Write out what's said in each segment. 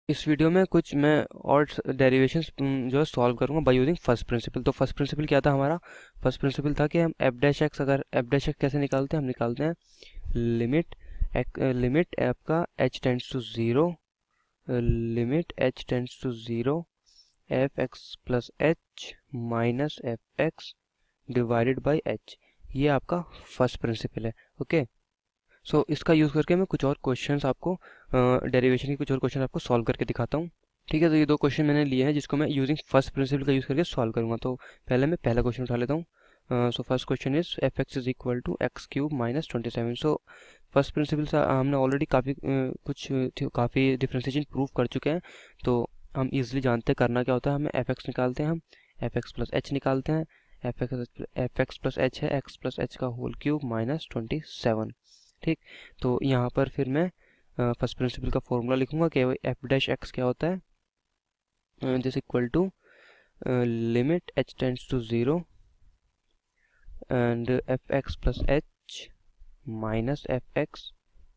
इस वीडियो में कुछ मैं और डेरिवेशंस जो है सॉल्व करूंगा बाय यूजिंग फर्स्ट प्रिंसिपल। तो फर्स्ट प्रिंसिपल क्या था हमारा? फर्स्ट प्रिंसिपल था कि हम एफ डैश एक्स, अगर एफ डैश एक्स कैसे निकालते हैं, हम निकालते हैं लिमिट लिमिट आपका h tends to zero, limit H tends to zero f x plus H minus F x divided by h. ये आपका फर्स्ट प्रिंसिपल है। ओके, सो इसका यूज़ करके मैं कुछ और क्वेश्चंस आपको, डेरिवेशन के कुछ और क्वेश्चन आपको सॉल्व करके दिखाता हूँ। ठीक है, तो ये दो क्वेश्चन मैंने लिए हैं जिसको मैं यूजिंग फर्स्ट प्रिंसिपल का यूज़ करके सॉल्व करूँगा। तो पहले मैं पहला क्वेश्चन उठा लेता हूँ। So first question is f x is equal to x cube minus 27। So first principle से हमने ऑलरेडी काफ़ी काफ़ी डिफ्रेंसिएशन प्रूव कर चुके हैं। तो हम इजीली जानते हैं करना क्या होता है। हमें एफ एक्स निकालते हैं, हम एफ एक्स प्लस एच निकालते हैं। एफ एक्स प्लस एच है एक्स प्लस एच का होल क्यूब माइनस 27। ठीक, तो यहाँ पर फिर मैं फर्स्ट प्रिंसिपल का फॉर्मूला लिखूंगा कि एफ डैश एक्स क्या होता है, this equal to limit H tends to zero and F x plus H minus F x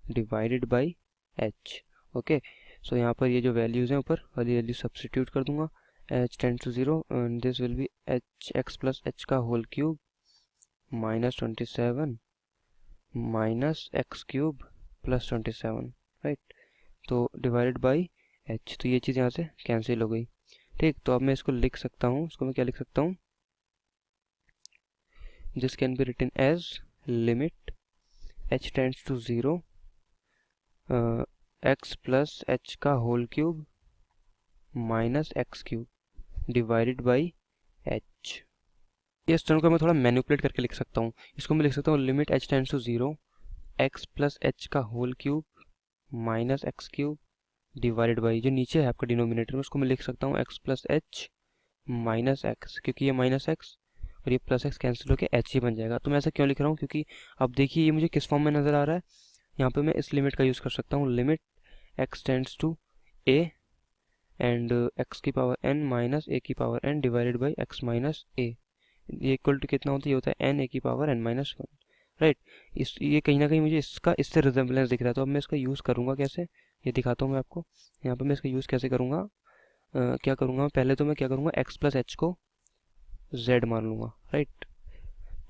divided by H. Okay, so यहाँ पर ये जो वैल्यूज़ हैं ऊपर वाली वैल्यू सब्सटीट्यूट कर दूंगा। H tends to zero and this will be H X plus H का whole cube minus 27 minus x cube plus 27, right. तो डिवाइडेड बाई एच, तो ये चीज़ यहाँ से कैंसिल हो गई। ठीक, तो अब मैं इसको लिख सकता हूँ, इसको मैं क्या लिख सकता हूँ, this can be written as limit H tends to zero X plus H का whole cube minus x cube divided by H. इस टर्म को मैं थोड़ा मैनिपुलेट करके लिख सकता हूँ। इसको मैं लिख सकता हूँ limit H tends to zero X plus H का whole cube minus x cube divided by, जो नीचे है आपका डिनोमिनेटर में, उसको मैं लिख सकता हूँ x plus H minus x, क्योंकि ये माइनस एक्स और ये प्लस एक्स कैंसिल होकर एच ही बन जाएगा। तो मैं ऐसा क्यों लिख रहा हूँ, क्योंकि अब देखिए ये मुझे किस फॉर्म में नज़र आ रहा है। यहाँ पे मैं इस लिमिट का यूज़ कर सकता हूँ, limit X tends to A and X की पावर एन माइनस ए की power N divided by X minus A. ये इक्वल टू कितना होता है, ये होता है एन ए की power N minus one, right. इस ये कहीं ना कहीं मुझे इसका इससे रिजेम्बलेंस दिख रहा है। तो अब मैं इसका यूज़ करूँगा कैसे, ये दिखाता हूँ मैं आपको। यहाँ पे मैं इसका यूज़ कैसे करूँगा, क्या करूँगा पहले तो मैं क्या करूँगा, एक्स प्लस एच को z मान लूँगा, right.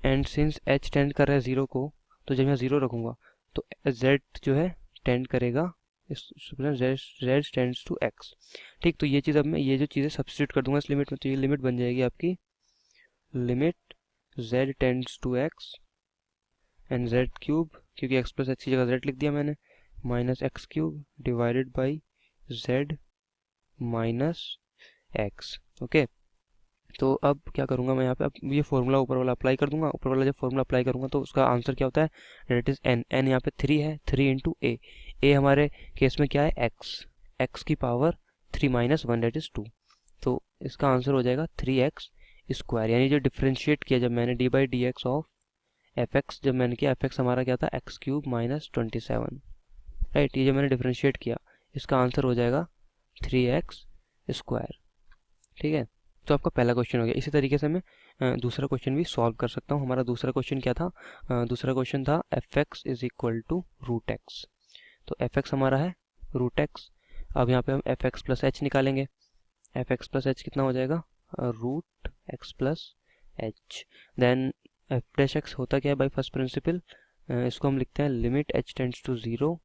And since h tend कर रहा है ज़ीरो को, तो जब यहाँ ज़ीरो रखूँगा तो z जो है टेंड करेगा इस z टेंड्स टू x। ठीक, तो ये चीज़ अब मैं ये जो चीज़ें सब्स्टिट्यूट कर दूंगा इस लिमिट में, तो ये लिमिट बन जाएगी आपकी limit z tends to x and z cube, क्योंकि x प्लस एच की जगह z लिख दिया मैंने, minus x cube divided by z minus x. Okay, तो अब क्या करूंगा मैं यहाँ पे, अब ये फॉर्मूला ऊपर वाला अप्लाई कर दूंगा। ऊपर वाला जब फॉर्मूला अप्लाई करूंगा तो उसका आंसर क्या होता है, डेट इज एन। एन यहाँ पे 3 है, 3 इंटू ए। ए हमारे केस में क्या है, एक्स, एक्स की power 3 minus one that is 2। तो इसका आंसर हो जाएगा 3x स्क्वायर, यानी जो डिफ्रेंशिएट किया जब मैंने D by D x of F x, जब मैंने किया एफ एक्स हमारा क्या था, एक्स क्यूब माइनस 27, राइट। ये जो मैंने डिफ्रेंशिएट किया इसका आंसर हो जाएगा 3x स्क्वायर। ठीक है, तो आपका पहला क्वेश्चन हो गया। इसी तरीके से मैं दूसरा क्वेश्चन भी सॉल्व कर सकता हूँ। हमारा दूसरा क्वेश्चन क्या था, दूसरा क्वेश्चन था f x is equal to root x. तो एफ एक्स हमारा है रूट एक्स। अब यहाँ पे हम एफ एक्स प्लस एच निकालेंगे। एफ एक्स प्लस एच कितना हो जाएगा, root x plus h. Then f dash x होता क्या है बाई फर्स्ट प्रिंसिपल, इसको हम लिखते हैं limit H tends to zero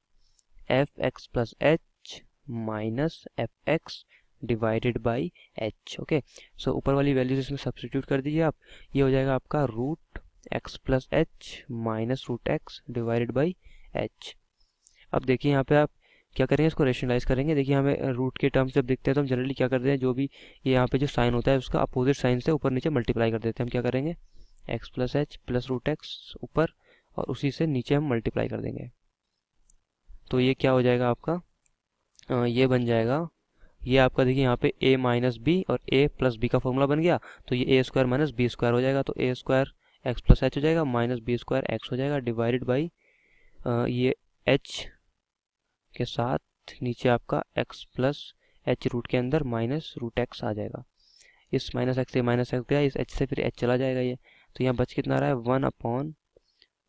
f x plus H minus F x divided by H. Okay, so ऊपर वाली वैल्यूज इसमें सब्स्टिट्यूट कर दीजिए आप। ये हो जाएगा आपका root x plus H minus root x divided by h. अब देखिए यहाँ पे आप क्या करेंगे, इसको रेशनलाइज करेंगे। देखिए हमें रूट के टर्म्स जब दिखते हैं तो हम जनरली क्या करते हैं, जो भी ये यहाँ पे जो साइन होता है उसका अपोजिट साइन से ऊपर नीचे मल्टीप्लाई कर देते हैं। हम क्या करेंगे, x plus h plus root x ऊपर और उसी से नीचे हम मल्टीप्लाई कर देंगे। तो ये क्या हो जाएगा आपका, ये बन जाएगा, ये आपका देखिए यहाँ पे a माइनस बी और a प्लस बी का फॉर्मूला बन गया। तो ये a square minus b square हो जाएगा। तो a square x plus h हो जाएगा माइनस बी स्क्वायर एक्स हो जाएगा डिवाइडेड बाई ये h के साथ नीचे आपका x प्लस एच रूट के अंदर माइनस रूट एक्स आ जाएगा। इस माइनस एक्स से माइनस एक्स गया, इस h से फिर h चला जाएगा ये। तो यहाँ बच कितना रहा है, 1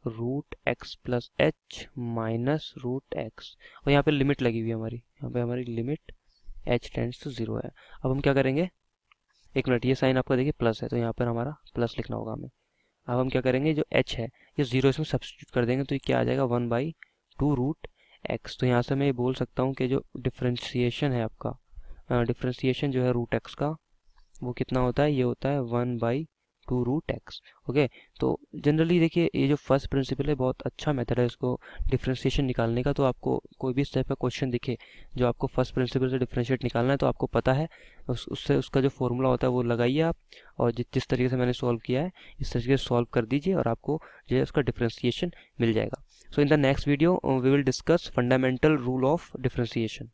root x plus H minus root x. और यहाँ पे लिमिट लगी हुई है हमारी, यहाँ पे हमारी लिमिट h टेंड्स टू 0 है। अब हम क्या करेंगे, एक मिनट, ये साइन आपका देखिए प्लस है तो यहाँ पर हमारा प्लस लिखना होगा हमें। अब हम क्या करेंगे, जो h है ये 0 इसमें सब्स्टिट्यूट कर देंगे तो ये क्या आ जाएगा 1/2√x। तो यहाँ से मैं ये बोल सकता हूँ कि जो डिफ्रेंशिएशन है आपका, डिफ्रेंशिएशन जो है रूट एक्स का वो कितना होता है, ये होता है 1/2√x। ओके, तो जनरली देखिए ये जो फर्स्ट प्रिंसिपल है बहुत अच्छा मेथड है इसको डिफ्रेंशिएशन निकालने का। तो आपको कोई भी इस टाइप का क्वेश्चन दिखे जो आपको फर्स्ट प्रिंसिपल से डिफ्रेंशिएट निकालना है तो आपको पता है, उससे उसका जो फॉर्मूला होता है वो लगाइए आप, और जिस तरीके से मैंने सॉल्व किया है इस तरीके से सॉल्व कर दीजिए और आपको जो है उसका डिफ्रेंशिएशन मिल जाएगा। So in the next video we will discuss fundamental rule of differentiation.